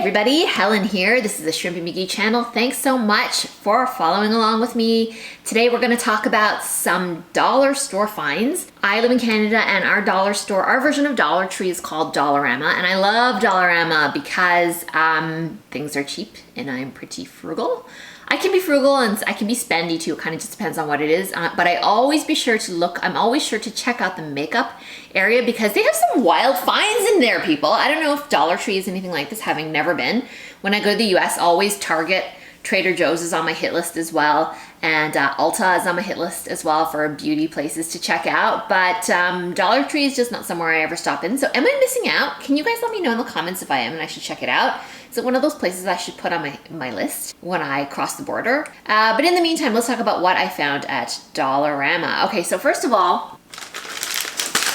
everybody, Helen here. This is the Shrimpy McGee channel. Thanks so much for following along with me. Today we're going to talk about some dollar store finds. I live in Canada and our dollar store, our version of Dollar Tree is called Dollarama, and I love Dollarama because things are cheap and I'm pretty frugal. I can be frugal and I can be spendy too. It kind of just depends on what it is. But I always be sure to look, I'm always sure to check out the makeup area because they have some wild finds in there, people. I don't know if Dollar Tree is anything like this, having never been. When I go to the US, always Target, Trader Joe's is on my hit list as well. And Ulta is on my hit list as well for beauty places to check out. But Dollar Tree is just not somewhere I ever stop in. So am I missing out? Can you guys let me know in the comments if I am and I should check it out? Is it one of those places I should put on my list when I cross the border? But in the meantime, let's talk about what I found at Dollarama. Okay, so first of all,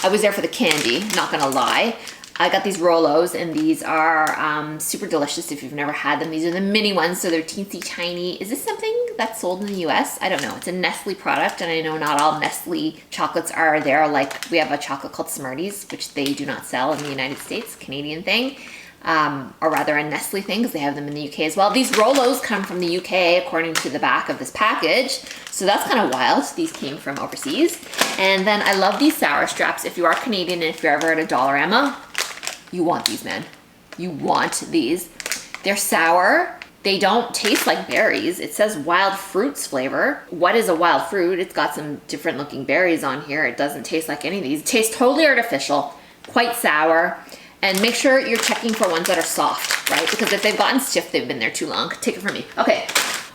I was there for the candy, not gonna lie. I got these Rolos and these are super delicious if you've never had them. These are the mini ones, so they're teensy tiny. Is this something that's sold in the US? I don't know. It's a Nestle product and I know not all Nestle chocolates are there. Like we have a chocolate called Smarties, which they do not sell in the United States, Canadian thing. Or rather a Nestle thing because they have them in the UK as well. These Rolos come from the UK according to the back of this package. So that's kind of wild. These came from overseas. And then I love these sour straps. If you are Canadian and if you're ever at a Dollarama, you want these, man. You want these. They're sour. They don't taste like berries. It says wild fruits flavor. What is a wild fruit? It's got some different looking berries on here. It doesn't taste like any of these. It tastes totally artificial, quite sour. And make sure you're checking for ones that are soft, right? Because if they've gotten stiff, they've been there too long. Take it from me. Okay.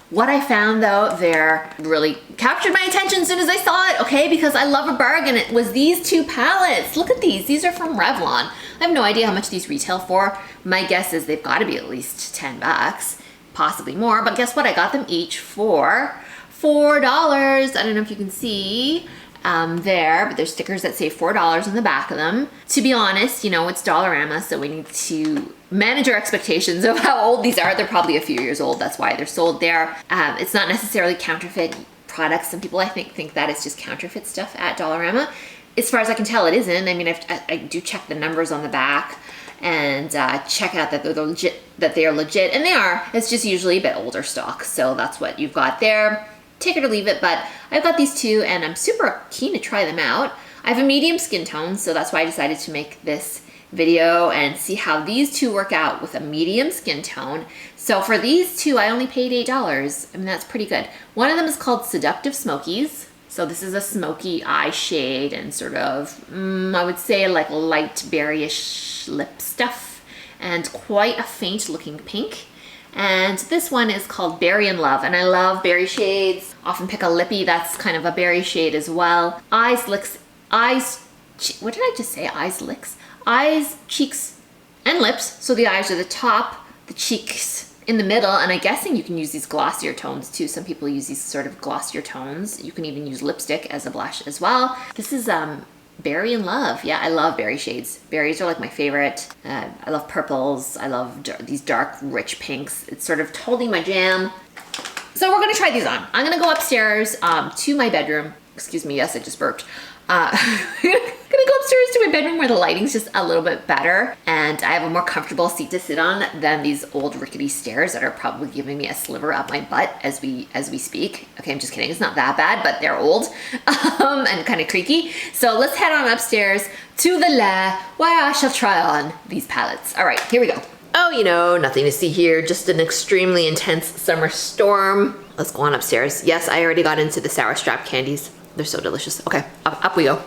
What I found though, there really captured my attention as soon as I saw it, okay? Because I love a bargain. It was these two palettes. Look at these. These are from Revlon. I have no idea how much these retail for. My guess is they've got to be at least 10 bucks, possibly more. But guess what? I got them each for $4. I don't know if you can see there, but there's stickers that say $4 on the back of them. To be honest, you know, it's Dollarama, so we need to manage our expectations of how old these are. They're probably a few years old. That's why they're sold there. It's not necessarily counterfeit products. Some people I think that it's just counterfeit stuff at Dollarama. As far as I can tell, it isn't. I mean, I do check the numbers on the back and check out that they're legit, and they are. It's just usually a bit older stock. So that's what you've got there. Take it or leave it, but I've got these two and I'm super keen to try them out. I have a medium skin tone, so that's why I decided to make this video and see how these two work out with a medium skin tone. So for these two, I only paid $8. I mean, that's pretty good. One of them is called Seductive Smokies. So this is a smoky eye shade and sort of, I would say like light berryish lip stuff and quite a faint looking pink. And this one is called Berry in Love, and I love berry shades. Often pick a lippy that's kind of a berry shade as well. Eyes, licks, what did I just say? Eyes, licks? Eyes, cheeks, and lips. So the eyes are the top, the cheeks in the middle, and I'm guessing you can use these glossier tones too. Some people use these sort of glossier tones. You can even use lipstick as a blush as well. This is Berry in Love. Yeah, I love berry shades. Berries are like my favorite. I love purples. I love these dark, rich pinks. It's sort of totally my jam. So we're gonna try these on. I'm gonna go upstairs to my bedroom. Excuse me, yes, I just burped. I'm gonna go upstairs to my bedroom where the lighting's just a little bit better and I have a more comfortable seat to sit on than these old rickety stairs that are probably giving me a sliver up my butt as we speak. Okay, I'm just kidding. It's not that bad, but they're old and kind of creaky. So let's head on upstairs to the lair where I shall try on these palettes. All right, here we go. Oh, you know, nothing to see here. Just an extremely intense summer storm. Let's go on upstairs. Yes, I already got into the sour strap candies. They're so delicious. Okay, up we go.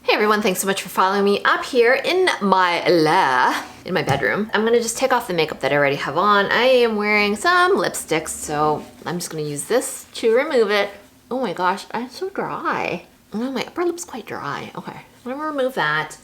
Hey everyone, thanks so much for following me up here in my lair, in my bedroom. I'm gonna just take off the makeup that I already have on. I am wearing some lipsticks, so I'm just gonna use this to remove it. Oh my gosh, I'm so dry. Oh, my upper lip's quite dry. Okay, I'm gonna remove that.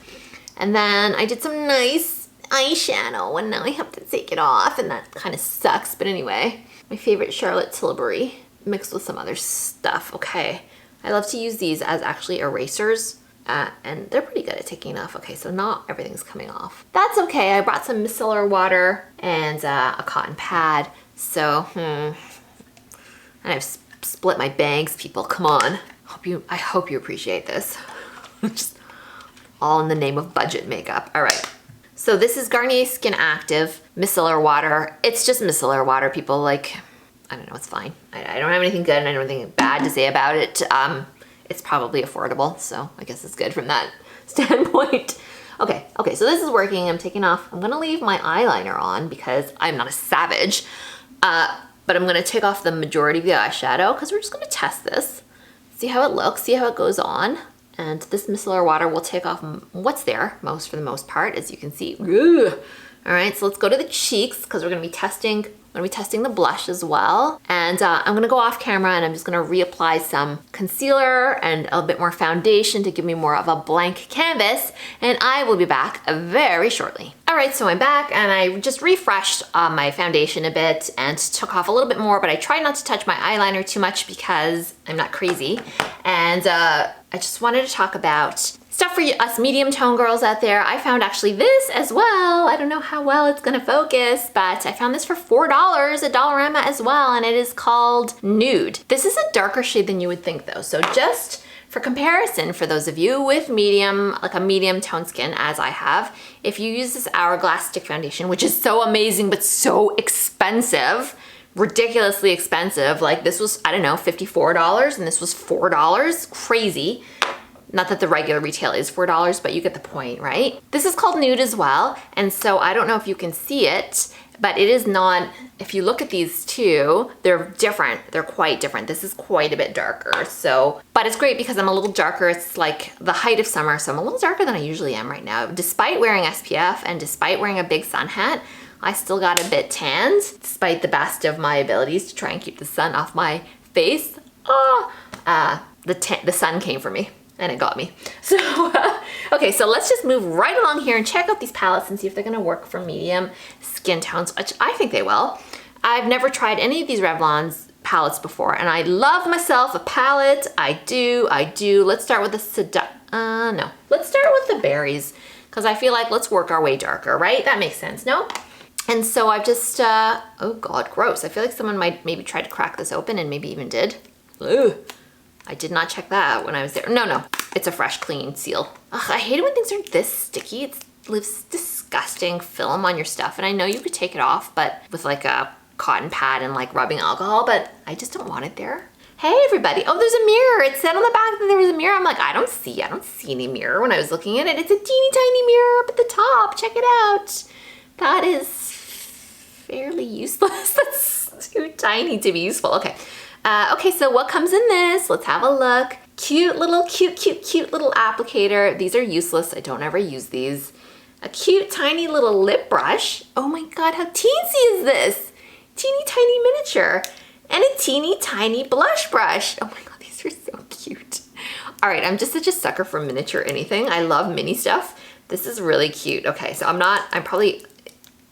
And then I did some nice eyeshadow and now I have to take it off and that kind of sucks. But anyway, my favorite Charlotte Tilbury mixed with some other stuff. Okay. I love to use these as actually erasers and they're pretty good at taking off. Okay, so not everything's coming off. That's okay. I brought some micellar water and a cotton pad. So, and I've split my bangs, people. Come on. I hope you appreciate this. Just all in the name of budget makeup. All right. So this is Garnier Skin Active Micellar Water. It's just micellar water, people. Like, I don't know, it's fine. I don't have anything good and I don't have anything bad to say about it. It's probably affordable, so I guess it's good from that standpoint. Okay, so this is working. I'm taking off. I'm gonna leave my eyeliner on because I'm not a savage. But I'm gonna take off the majority of the eyeshadow because we're just gonna test this. See how it looks, see how it goes on. And this micellar water will take off what's there for the most part, as you can see. Ugh. All right, so let's go to the cheeks because we're gonna be testing the blush as well. And I'm gonna go off camera and I'm just gonna reapply some concealer and a bit more foundation to give me more of a blank canvas. And I will be back very shortly. All right, so I'm back and I just refreshed my foundation a bit and took off a little bit more, but I tried not to touch my eyeliner too much because I'm not crazy. And I just wanted to talk about stuff for us medium tone girls out there. I found actually this as well. I don't know how well it's gonna focus, but I found this for $4 at Dollarama as well, and it is called Nude. This is a darker shade than you would think though. So just for comparison, for those of you with medium, like a medium tone skin as I have, if you use this Hourglass Stick Foundation, which is so amazing but so expensive, ridiculously expensive, like this was, I don't know, $54 and this was $4, crazy. Not that the regular retail is $4, but you get the point, right? This is called Nude as well, and so I don't know if you can see it, but it is not, if you look at these two, they're different. They're quite different. This is quite a bit darker, so, but it's great because I'm a little darker. It's like the height of summer, so I'm a little darker than I usually am right now. Despite wearing SPF and despite wearing a big sun hat, I still got a bit tanned, despite the best of my abilities to try and keep the sun off my face. The sun came for me. And it got me. So, okay, so let's just move right along here and check out these palettes and see if they're gonna work for medium skin tones, which I think they will. I've never tried any of these Revlon's palettes before, and I love myself a palette. I do. Let's start with the no. Let's start with the berries, because I feel like let's work our way darker, right? That makes sense, no? And so I've just, oh God, gross. I feel like someone might maybe try to crack this open and maybe even did. Ugh. I did not check that out when I was there. No, it's a fresh, clean seal. Ugh, I hate it when things are this sticky. It leaves disgusting film on your stuff. And I know you could take it off, but with like a cotton pad and like rubbing alcohol, but I just don't want it there. Hey everybody, oh, there's a mirror. It said on the back that there was a mirror. I'm like, I don't see any mirror when I was looking at it. It's a teeny tiny mirror up at the top. Check it out. That is fairly useless. That's too tiny to be useful. Okay. Okay, so what comes in this? Let's have a look. Cute little applicator. These are useless. I don't ever use these. A cute tiny little lip brush. Oh my God, how teensy is this? Teeny tiny miniature. And a teeny tiny blush brush. Oh my God, these are so cute. All right, I'm just such a sucker for miniature anything. I love mini stuff. This is really cute. Okay, so I'm probably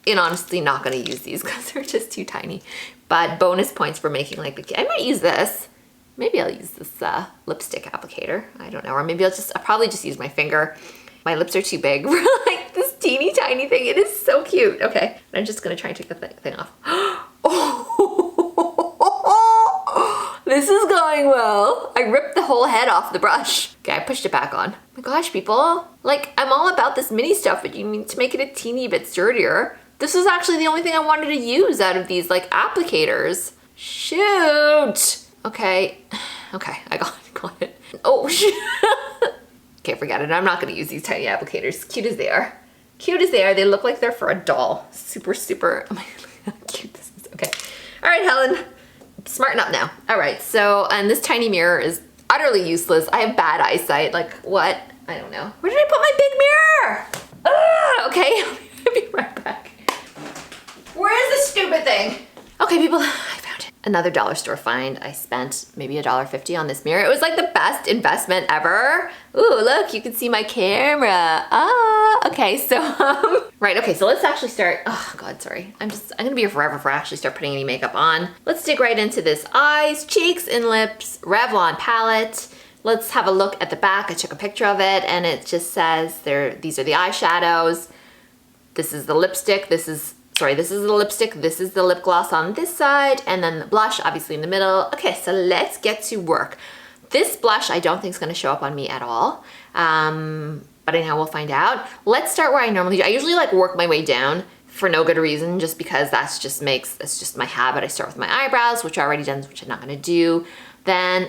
honestly not gonna use these because they're just too tiny. But bonus points for making like I might use this. Maybe I'll use this lipstick applicator. I don't know, or maybe I'll probably just use my finger. My lips are too big for like this teeny tiny thing. It is so cute. Okay, I'm just gonna try and take the thing off. Oh, this is going well. I ripped the whole head off the brush. Okay, I pushed it back on. Oh my gosh, people. Like, I'm all about this mini stuff, but you need to make it a teeny bit sturdier. This is actually the only thing I wanted to use out of these like applicators. Shoot. Okay, I got it. Oh, shoot. Okay, forget it. I'm not gonna use these tiny applicators. Cute as they are. They look like they're for a doll. Super, oh my God, how cute this is. Okay. All right, Helen, smarten up now. All right, so, and this tiny mirror is utterly useless. I have bad eyesight. Like, what? I don't know. Where did I put my big mirror? Ah, okay, I'll be right back. Where is this stupid thing? Okay, people, I found it. Another dollar store find. I spent maybe $1.50 on this mirror. It was like the best investment ever. Ooh, look, you can see my camera. Okay, so, right, okay, so let's actually start. Oh God, sorry. I'm gonna be here forever before I actually start putting any makeup on. Let's dig right into this eyes, cheeks, and lips Revlon palette. Let's have a look at the back. I took a picture of it and it just says these are the eyeshadows. This is the lipstick. This is the lipstick, this is the lip gloss on this side, and then the blush obviously in the middle. Okay, so let's get to work. This blush I don't think is gonna show up on me at all. But anyhow, we'll find out. Let's start where I normally do. I usually like work my way down for no good reason, just because it's just my habit. I start with my eyebrows, which I already done, which I'm not gonna do. Then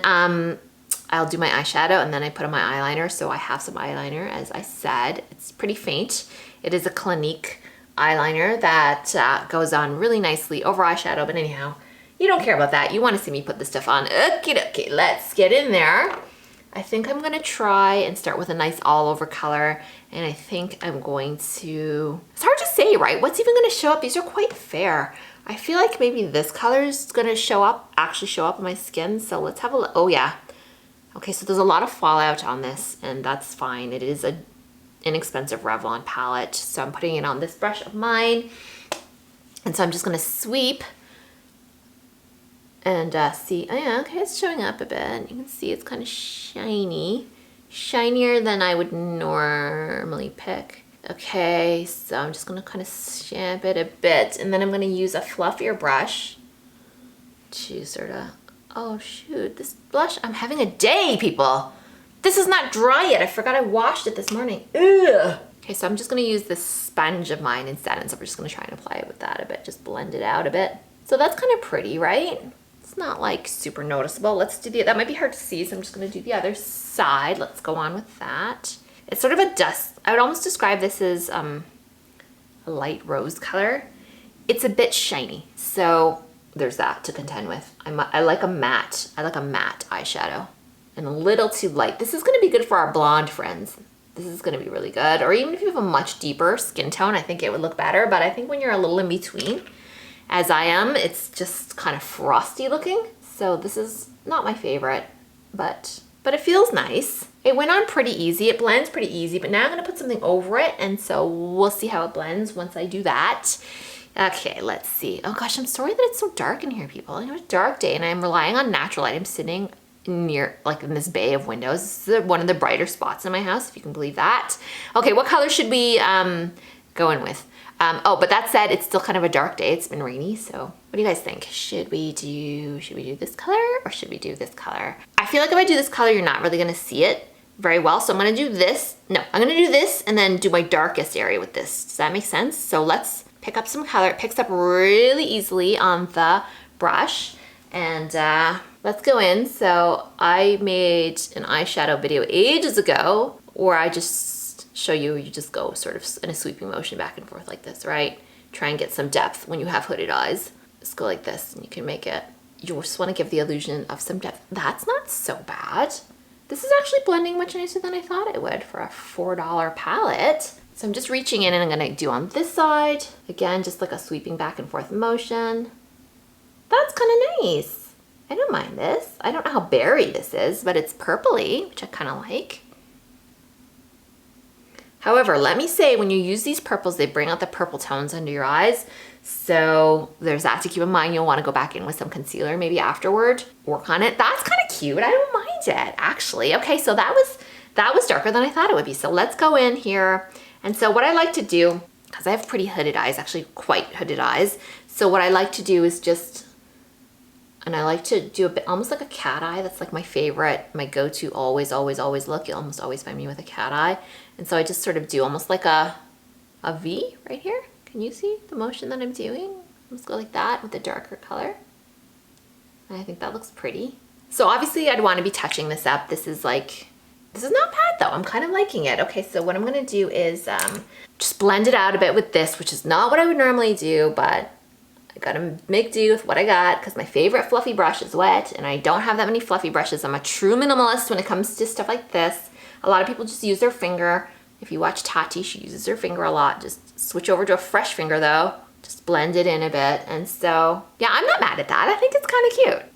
I'll do my eyeshadow, and then I put on my eyeliner. So I have some eyeliner, as I said. It's pretty faint. It is a Clinique eyeliner that goes on really nicely over eyeshadow, but anyhow, you don't care about that. You wanna see me put this stuff on. Okay, let's get in there. I think I'm gonna try and start with a nice all over color, and I think I'm going to, it's hard to say, right? What's even gonna show up? These are quite fair. I feel like maybe this color is gonna actually show up on my skin, so let's have a look. Oh yeah. Okay, so there's a lot of fallout on this, and that's fine. It is an inexpensive Revlon palette, so I'm putting it on this brush of mine, and so I'm just gonna sweep and see. Oh yeah, okay, it's showing up a bit. You can see it's kind of shiny, shinier than I would normally pick. Okay, so I'm just gonna kind of stamp it a bit, and then I'm gonna use a fluffier brush to sort of, oh shoot, this blush, I'm having a day, people. This is not dry yet. I forgot I washed it this morning. Ugh. Okay, so I'm just gonna use this sponge of mine in Satin, so we're just gonna try and apply it with that a bit, just blend it out a bit. So that's kind of pretty, right? It's not like super noticeable. Let's do that might be hard to see, so I'm just gonna do the other side. Let's go on with that. It's sort of a dust. I would almost describe this as a light rose color. It's a bit shiny, so there's that to contend with. I like a matte eyeshadow, and a little too light. This is gonna be good for our blonde friends. This is gonna be really good. Or even if you have a much deeper skin tone, I think it would look better, but I think when you're a little in between, as I am, it's just kind of frosty looking. So this is not my favorite, but it feels nice. It went on pretty easy. It blends pretty easy, but now I'm gonna put something over it, and so we'll see how it blends once I do that. Okay, let's see. Oh gosh, I'm sorry that it's so dark in here, people. It's a dark day, and I'm relying on natural light. I'm sitting near, like in this bay of windows. This is one of the brighter spots in my house, if you can believe that. Okay, what color should we go in with? Oh, but that said, it's still kind of a dark day. It's been rainy, so what do you guys think? Should we do this color, or should we do this color? I feel like if I do this color, you're not really gonna see it very well, so I'm gonna do this. No, I'm gonna do this and then do my darkest area with this. Does that make sense? So let's pick up some color. It picks up really easily on the brush, and let's go in. So I made an eyeshadow video ages ago, where I just show you just go sort of in a sweeping motion back and forth like this, right? Try and get some depth when you have hooded eyes. Just go like this, and you can make it, you just want to give the illusion of some depth. That's not so bad. This is actually blending much nicer than I thought it would for a $4 palette. So I'm just reaching in, and I'm gonna do on this side. Again, just like a sweeping back and forth motion. That's kind of nice. I don't mind this. I don't know how berry this is, but it's purpley, which I kind of like. However, let me say, when you use these purples, they bring out the purple tones under your eyes. So there's that to keep in mind. You'll want to go back in with some concealer maybe afterward. Work on it. That's kind of cute. I don't mind it, actually. Okay, so that was darker than I thought it would be. So let's go in here. And so what I like to do, because I have pretty hooded eyes, actually quite hooded eyes. So what I like to do is just, and I like to do a bit, almost like a cat eye. That's like my favorite, my go-to always look. You'll almost always find me with a cat eye. And so I just sort of do almost like a V right here. Can you see the motion that I'm doing? Let's go like that with a darker color. And I think that looks pretty. So obviously I'd want to be touching this up. This is not bad though. I'm kind of liking it. Okay, so what I'm gonna do is just blend it out a bit with this, which is not what I would normally do, but I gotta make do with what I got, because my favorite fluffy brush is wet, and I don't have that many fluffy brushes. I'm a true minimalist when it comes to stuff like this. A lot of people just use their finger. If you watch Tati, she uses her finger a lot. Just switch over to a fresh finger though. Just blend it in a bit. And so, yeah, I'm not mad at that. I think it's kind of cute.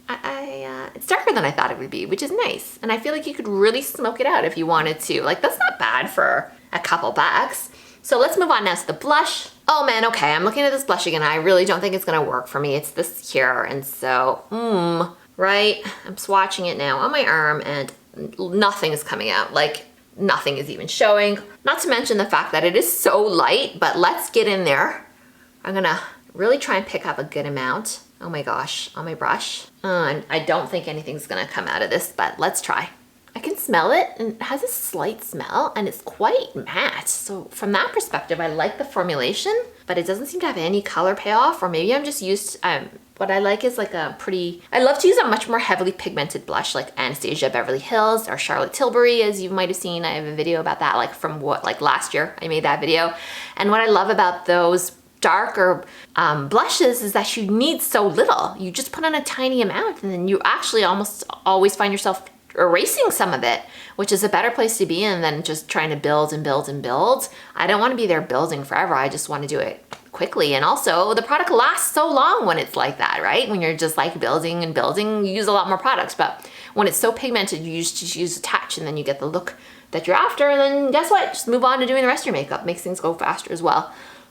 It's darker than I thought it would be, which is nice. And I feel like you could really smoke it out if you wanted to. Like, that's not bad for a couple bucks. So let's move on now to the blush. Oh man, okay, I'm looking at this blush again. I really don't think it's gonna work for me. It's this here, and so, right? I'm swatching it now on my arm, and nothing is coming out. Like, nothing is even showing. Not to mention the fact that it is so light, but let's get in there. I'm gonna really try and pick up a good amount. Oh my gosh, on my brush. And I don't think anything's gonna come out of this, but let's try. I can smell it, and it has a slight smell, and it's quite matte. So from that perspective, I like the formulation, but it doesn't seem to have any color payoff, or maybe I'm just used, what I like is like a pretty, I love to use a much more heavily pigmented blush like Anastasia Beverly Hills or Charlotte Tilbury, as you might have seen. I have a video about that, like from like last year, I made that video. And what I love about those darker blushes is that you need so little. You just put on a tiny amount, and then you actually almost always find yourself erasing some of it, which is a better place to be in than just trying to build and build and build. I don't want to be there building forever. I just want to do it quickly. And also the product lasts so long when it's like that, right? When you're just like building and building, you use a lot more products. But when it's so pigmented, you just use a touch and then you get the look that you're after. And then guess what? Just move on to doing the rest of your makeup. Makes things go faster as well.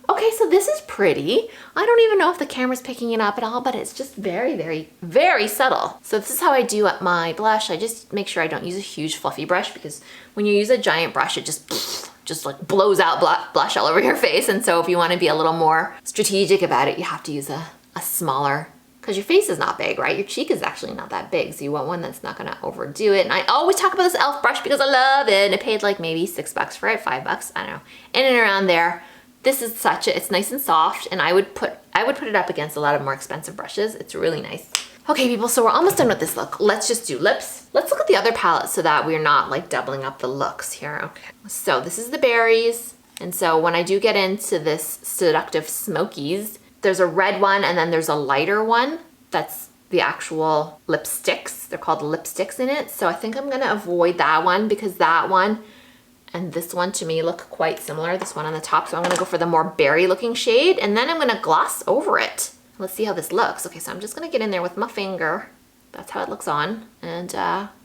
Okay, so this is pretty. I don't even know if the camera's picking it up at all, but it's just very, very, very subtle. So this is how I do my blush. I just make sure I don't use a huge fluffy brush, because when you use a giant brush, it just like blows out blush all over your face. And so if you want to be a little more strategic about it, you have to use a smaller, because your face is not big, right? Your cheek is actually not that big. So you want one that's not gonna overdo it. And I always talk about this e.l.f. brush because I love it. And I paid like maybe $6 for it, $5, I don't know, in and around there. This is it's nice and soft, and I would put it up against a lot of more expensive brushes. It's really nice. Okay, people, so we're almost done with this look. Let's just do lips. Let's look at the other palette so that we're not like doubling up the looks here. Okay, so this is the berries. And so when I do get into this Seductive Smokies, there's a red one and then there's a lighter one. That's the actual lipsticks. They're called lipsticks in it. So I think I'm gonna avoid that one, because that one and this one to me look quite similar, this one on the top. So I'm gonna go for the more berry looking shade, and then I'm gonna gloss over it. Let's see how this looks. Okay, so I'm just gonna get in there with my finger. That's how it looks on, and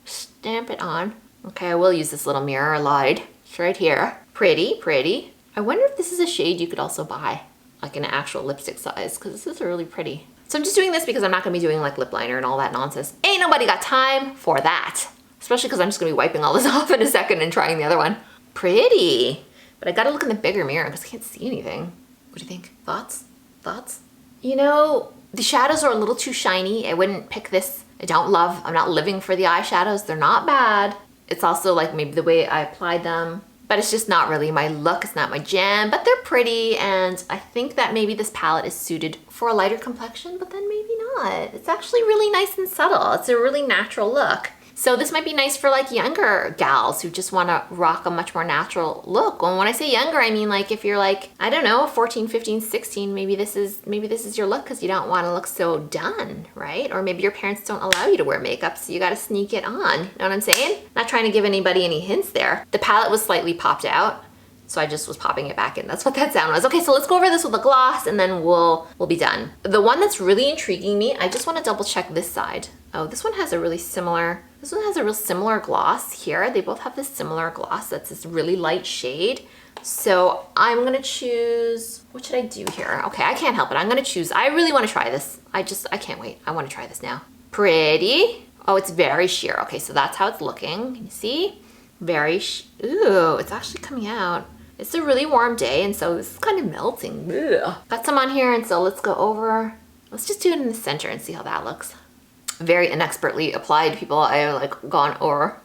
stamp it on. Okay, I will use this little mirror, I lied. It's right here. Pretty, pretty. I wonder if this is a shade you could also buy, like an actual lipstick size, because this is really pretty. So I'm just doing this because I'm not gonna be doing like lip liner and all that nonsense. Ain't nobody got time for that. Especially because I'm just gonna be wiping all this off in a second and trying the other one. Pretty, but I gotta look in the bigger mirror because I can't see anything. What do you think? Thoughts? Thoughts? You know, the shadows are a little too shiny. I wouldn't pick this. I'm not living for the eyeshadows. They're not bad. It's also like maybe the way I applied them, but it's just not really my look. It's not my jam, but they're pretty. And I think that maybe this palette is suited for a lighter complexion, but then maybe not. It's actually really nice and subtle. It's a really natural look. So this might be nice for like younger gals who just want to rock a much more natural look. And when I say younger, I mean like if you're like, I don't know, 14, 15, 16, maybe this is your look because you don't want to look so done, right? Or maybe your parents don't allow you to wear makeup, so you got to sneak it on. You know what I'm saying? Not trying to give anybody any hints there. The palette was slightly popped out, so I just was popping it back in. That's what that sound was. Okay, so let's go over this with a gloss and then we'll be done. The one that's really intriguing me, I just want to double check this side. Oh, this one has a real similar gloss here. They both have this similar gloss. That's this really light shade. So I'm gonna choose, what should I do here? Okay, I can't help it. I'm gonna choose, I really wanna try this. I can't wait. I wanna try this now. Pretty. Oh, it's very sheer. Okay, so that's how it's looking. Can you see? Ooh, it's actually coming out. It's a really warm day, and so this is kind of melting. Ugh. Got some on here, and so let's go over. Let's just do it in the center and see how that looks. Very inexpertly applied, people. I have like gone over.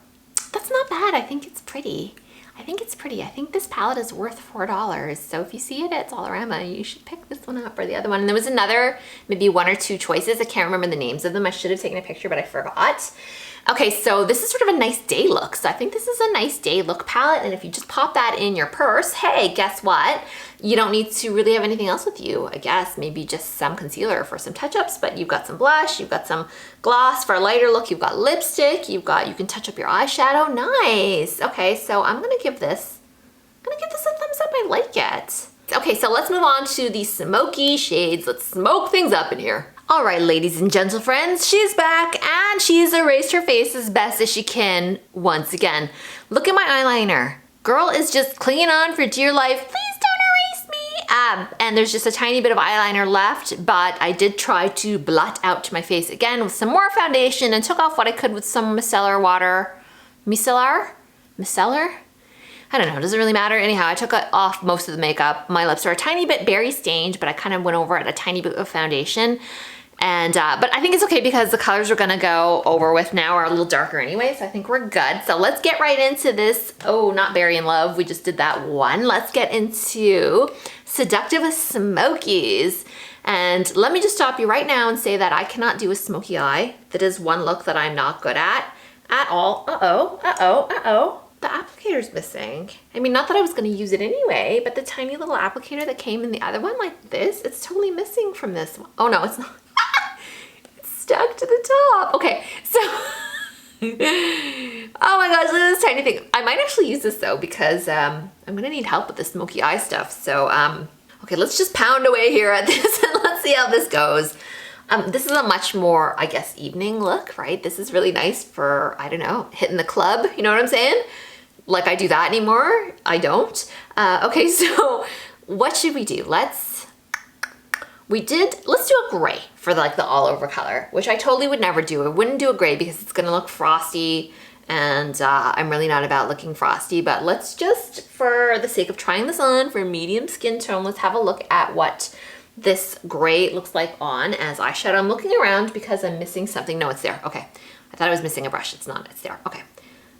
That's not bad. I think it's pretty. I think it's pretty. I think this palette is worth $4. So if you see it at Dollarama, you should pick this one up or the other one. And there was another, maybe one or two choices. I can't remember the names of them. I should have taken a picture, but I forgot. Okay, so this is sort of a nice day look. So I think this is a nice day look palette. And if you just pop that in your purse, hey, guess what? You don't need to really have anything else with you. I guess maybe just some concealer for some touch-ups, but you've got some blush, you've got some gloss for a lighter look, you've got lipstick, you can touch up your eyeshadow. Nice. Okay, so I'm gonna give this a thumbs up. I like it. Okay, so let's move on to the smoky shades. Let's smoke things up in here. All right, ladies and gentle friends, she's back and she's erased her face as best as she can once again. Look at my eyeliner. Girl is just clinging on for dear life. Please don't erase me. And there's just a tiny bit of eyeliner left, but I did try to blot out my face again with some more foundation and took off what I could with some micellar water. Micellar? I don't know, doesn't really matter. Anyhow, I took off most of the makeup. My lips are a tiny bit berry stained, but I kind of went over it a tiny bit of foundation. And, but I think it's okay because the colors we're gonna go over with now are a little darker anyway, so I think we're good. So let's get right into this. Oh, not Berry in Love, we just did that one. Let's get into Seductive Smokies. And let me just stop you right now and say that I cannot do a smoky eye. That is one look that I'm not good at all. The applicator's missing. I mean, not that I was gonna use it anyway, but the tiny little applicator that came in the other one like this, it's totally missing from this one. Oh no, it's not. It's stuck to the top. Okay, so, oh my gosh, look at this tiny thing. I might actually use this though because I'm gonna need help with the smoky eye stuff. So, okay, let's just pound away here at this and let's see how this goes. This is a much more, I guess, evening look, right? This is really nice for, I don't know, hitting the club, you know what I'm saying? Like I do that anymore, I don't. Okay, so what should we do? Let's do a gray for like the all over color, which I totally would never do. I wouldn't do a gray because it's gonna look frosty and I'm really not about looking frosty, but let's just, for the sake of trying this on for medium skin tone, let's have a look at what this gray looks like on as eyeshadow. I'm looking around because I'm missing something. No, it's there. Okay. I thought I was missing a brush. It's not. It's there. Okay.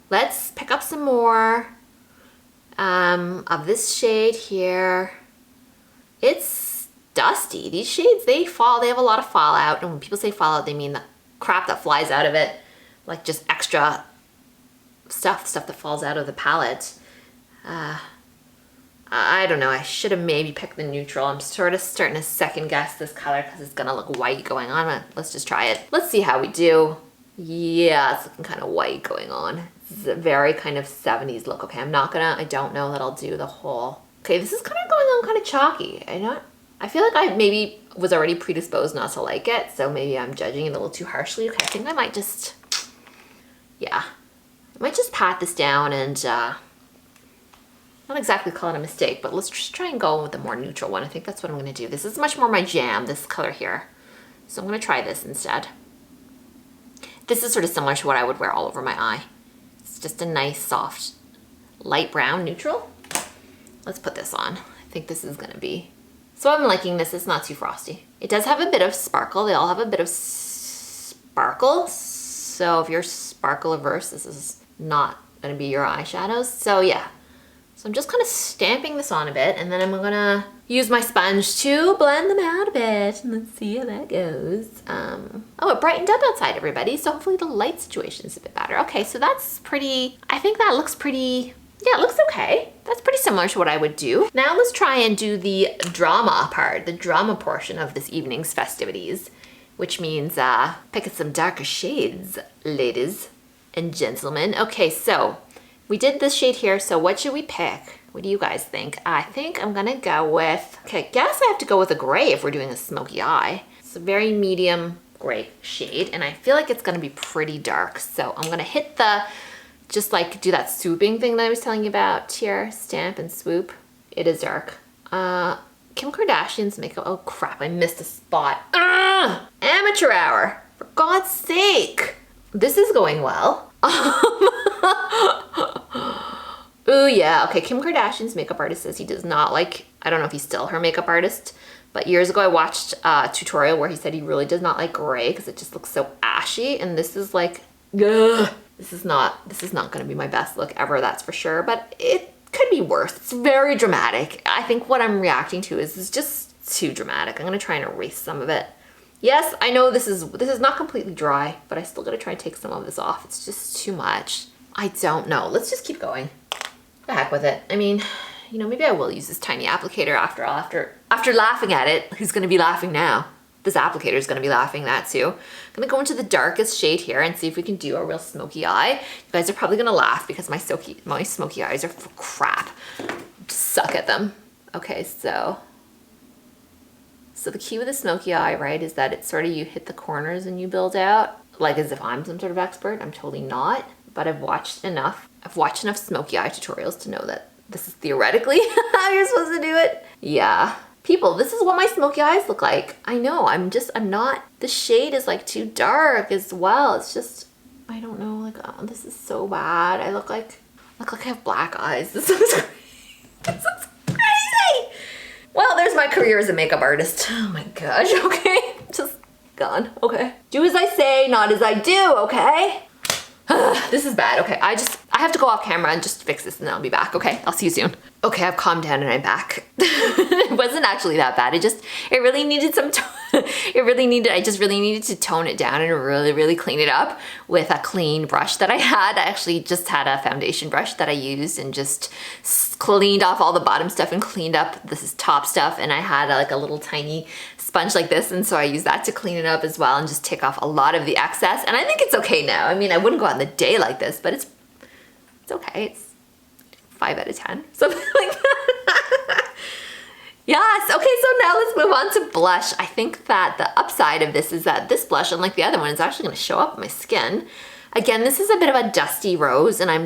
Let's pick up some more of this shade here. It's dusty. These shades, they have a lot of fallout. And when people say fallout, they mean the crap that flies out of it. Like just extra stuff that falls out of the palette. I don't know, I should have maybe picked the neutral. I'm sort of starting to second guess this color because it's gonna look white going on, but let's just try it. Let's see how we do. Yeah, it's looking kind of white going on. This is a very kind of 70s look. Okay, I don't know that I'll do the whole. Okay, this is kind of going on kind of chalky. I feel like I maybe was already predisposed not to like it, so maybe I'm judging it a little too harshly. Okay, I think I might just, yeah. I might just pat this down and, not exactly call it a mistake, but let's just try and go with the more neutral one. I think that's what I'm gonna do. This is much more my jam, this color here. So I'm gonna try this instead. This is sort of similar to what I would wear all over my eye. It's just a nice, soft, light brown neutral. Let's put this on. I think this is gonna be. So I'm liking this, it's not too frosty. It does have a bit of sparkle. They all have a bit of sparkle. So if you're sparkle averse, this is not gonna be your eyeshadows. So yeah. So I'm just kind of stamping this on a bit and then I'm gonna use my sponge to blend them out a bit. And let's see how that goes. Oh, it brightened up outside, everybody. So hopefully the light situation is a bit better. Okay, so that's pretty, I think that looks pretty, yeah, it looks okay. That's pretty similar to what I would do. Now let's try and do the drama part, the drama portion of this evening's festivities, which means picking some darker shades, ladies and gentlemen. Okay, so we did this shade here, so what should we pick? What do you guys think? I think I'm gonna go with, okay, I guess I have to go with a gray if we're doing a smoky eye. It's a very medium gray shade, and I feel like it's gonna be pretty dark. So I'm gonna hit the, just like do that swooping thing that I was telling you about here, stamp and swoop. It is dark. Kim Kardashian's makeup, oh crap, I missed a spot. Amateur hour, for God's sake. This is going well. Ooh, yeah. Okay, Kim Kardashian's makeup artist says he does not like, I don't know if he's still her makeup artist, but years ago I watched a tutorial where he said he really does not like gray because it just looks so ashy, and this is like, ugh. This is not gonna be my best look ever, that's for sure, but it could be worse. It's very dramatic. I think what I'm reacting to is just too dramatic. I'm gonna try and erase some of it. Yes, I know this is not completely dry, but I still gotta try and take some of this off. It's just too much. I don't know. Let's just keep going. The heck with it. I mean, you know, maybe I will use this tiny applicator after all. After laughing at it, who's gonna be laughing now? This applicator is gonna be laughing that too. I'm gonna go into the darkest shade here and see if we can do a real smoky eye. You guys are probably gonna laugh because my smoky eyes are crap. Just suck at them. Okay, so the key with a smoky eye, right, is that it's sort of, you hit the corners and you build out, like as if I'm some sort of expert. I'm totally not, but I've watched enough smoky eye tutorials to know that this is theoretically how you're supposed to do it. Yeah. People, this is what my smoky eyes look like. I know, I'm not, the shade is like too dark as well. It's just, I don't know, like, oh, this is so bad. I look like I have black eyes. This looks crazy. This looks crazy. Well, there's my career as a makeup artist. Oh my gosh, okay. Just gone. Okay. Do as I say, not as I do, okay? This is bad. Okay, I have to go off camera and just fix this and then I'll be back. Okay, I'll see you soon. Okay, I've calmed down and I'm back. It wasn't actually that bad. It really needed some, I just really needed to tone it down and really clean it up with a clean brush that I had. I actually just had a foundation brush that I used and just cleaned off all the bottom stuff and cleaned up this top stuff. And I had like a little tiny sponge like this, and so I use that to clean it up as well and just take off a lot of the excess. And I think it's okay now. I mean, I wouldn't go out in the day like this, but it's okay. It's 5 out of 10, something like that. Yes, okay, so now let's move on to blush. I think that the upside of this is that this blush, unlike the other one, is actually gonna show up on my skin. Again, this is a bit of a dusty rose, and I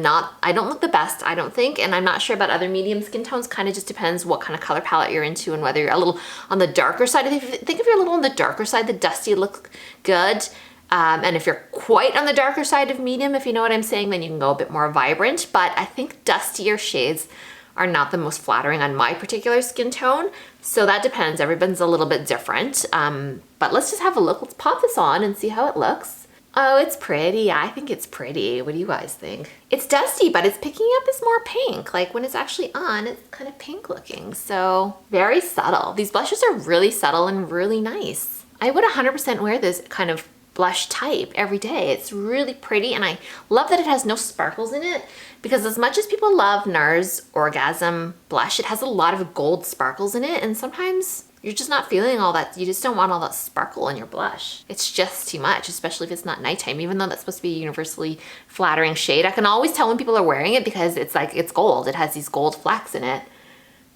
don't look the best, I don't think, and I'm not sure about other medium skin tones. Kind of just depends what kind of color palette you're into and whether you're a little on the darker side. I think if you're a little on the darker side, the dusty look good. And if you're quite on the darker side of medium, if you know what I'm saying, then you can go a bit more vibrant. But I think dustier shades are not the most flattering on my particular skin tone. So that depends, everyone's a little bit different. But let's just have a look. Let's pop this on and see how it looks. Oh, it's pretty. I think it's pretty. What do you guys think? It's dusty, but it's picking up as more pink. Like when it's actually on, it's kind of pink looking. So very subtle. These blushes are really subtle and really nice. I would 100% wear this kind of blush type every day. It's really pretty, and I love that it has no sparkles in it, because as much as people love NARS Orgasm blush, it has a lot of gold sparkles in it, and sometimes you're just not feeling all that. You just don't want all that sparkle in your blush. It's just too much, especially if it's not nighttime, even though that's supposed to be a universally flattering shade. I can always tell when people are wearing it because it's like, it's gold. It has these gold flecks in it.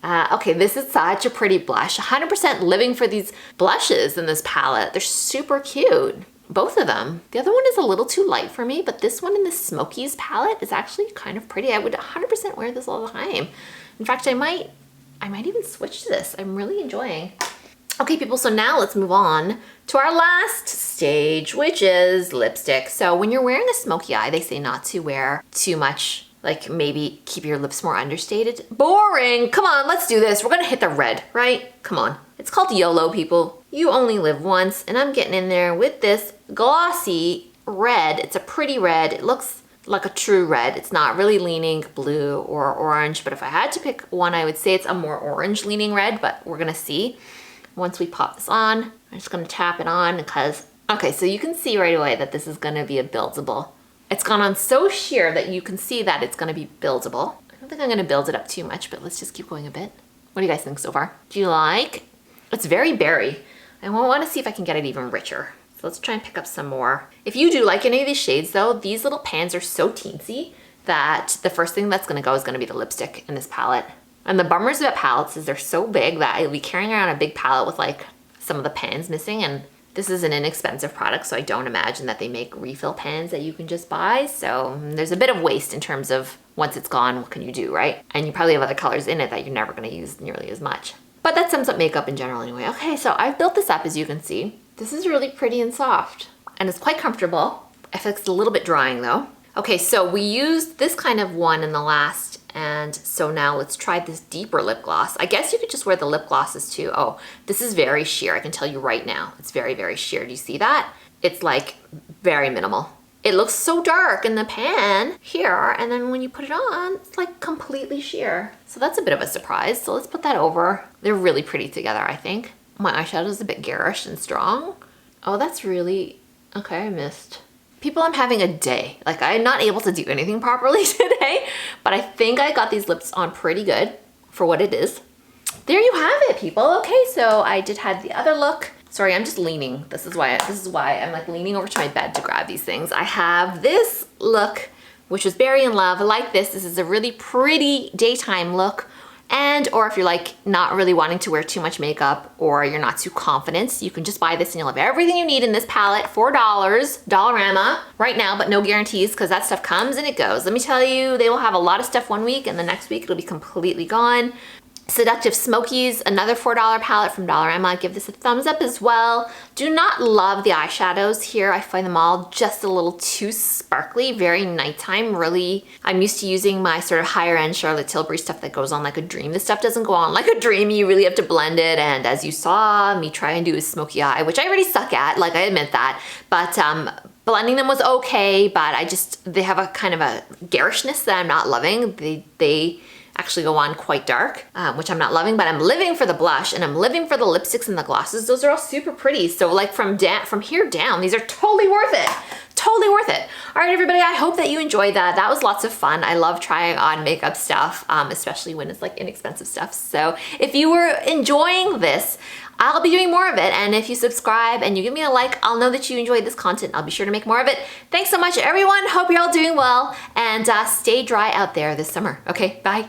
Okay, this is such a pretty blush. 100% living for these blushes in this palette. They're super cute. Both of them. The other one is a little too light for me, but this one in the Smokies palette is actually kind of pretty. I would 100% wear this all the time. In fact, I might even switch to this. I'm really enjoying. Okay, people, so now let's move on to our last stage, which is lipstick. So when you're wearing a smoky eye, they say not to wear too much, like maybe keep your lips more understated. Boring, come on, let's do this. We're gonna hit the red, right? Come on. It's called YOLO, people. You only live once, and I'm getting in there with this glossy red. It's a pretty red. It looks like a true red. It's not really leaning blue or orange, but if I had to pick one, I would say it's a more orange leaning red, but we're gonna see once we pop this on. I'm just gonna tap it on because, okay, so you can see right away that this is gonna be a buildable. It's gone on so sheer that you can see that it's gonna be buildable. I don't think I'm gonna build it up too much, but let's just keep going a bit. What do you guys think so far? Do you like? It's very berry. I want to see if I can get it even richer. So let's try and pick up some more. If you do like any of these shades though, these little pans are so teensy that the first thing that's gonna go is gonna be the lipstick in this palette. And the bummers about palettes is they're so big that I'll be carrying around a big palette with like some of the pans missing, and this is an inexpensive product, so I don't imagine that they make refill pans that you can just buy. So there's a bit of waste in terms of once it's gone, what can you do, right? And you probably have other colors in it that you're never gonna use nearly as much. But that sums up makeup in general anyway. Okay, so I've built this up, as you can see. This is really pretty and soft, and it's quite comfortable. I feel like it's a little bit drying though. Okay, so we used this kind of one in the last, and so now let's try this deeper lip gloss. I guess you could just wear the lip glosses too. Oh, this is very sheer, I can tell you right now. It's very, very sheer. Do you see that? It's like very minimal. It looks so dark in the pan here, and then when you put it on, it's like completely sheer. So that's a bit of a surprise. So let's put that over. They're really pretty together, I think. My eyeshadow is a bit garish and strong. Oh, that's really, okay, I missed. People, I'm having a day. Like, I'm not able to do anything properly today, but I think I got these lips on pretty good for what it is. There you have it, people. Okay, so I did have the other look. Sorry, I'm just leaning. This is why I'm like leaning over to my bed to grab these things. I have this look, which was Berry in Love. I like this. This is a really pretty daytime look. And, or if you're like not really wanting to wear too much makeup or you're not too confident, you can just buy this and you'll have everything you need in this palette. $4, dollarama right now, but no guarantees because that stuff comes and it goes. Let me tell you, they will have a lot of stuff one week and the next week it'll be completely gone. Seductive Smokies, another $4 palette from Dollarama. Give this a thumbs up as well. Do not love the eyeshadows here. I find them all just a little too sparkly, very nighttime. Really, I'm used to using my sort of higher end Charlotte Tilbury stuff that goes on like a dream. This stuff doesn't go on like a dream. You really have to blend it. And as you saw me try and do a smoky eye, which I already suck at, like I admit that, but blending them was okay, but they have a kind of a garishness that I'm not loving. They actually go on quite dark, which I'm not loving, but I'm living for the blush and I'm living for the lipsticks and the glosses. Those are all super pretty. So like from here down, these are totally worth it. Totally worth it. All right, everybody, I hope that you enjoyed that. That was lots of fun. I love trying on makeup stuff, especially when it's like inexpensive stuff. So if you were enjoying this, I'll be doing more of it. And if you subscribe and you give me a like, I'll know that you enjoyed this content. I'll be sure to make more of it. Thanks so much, everyone. Hope you're all doing well and stay dry out there this summer. Okay, bye.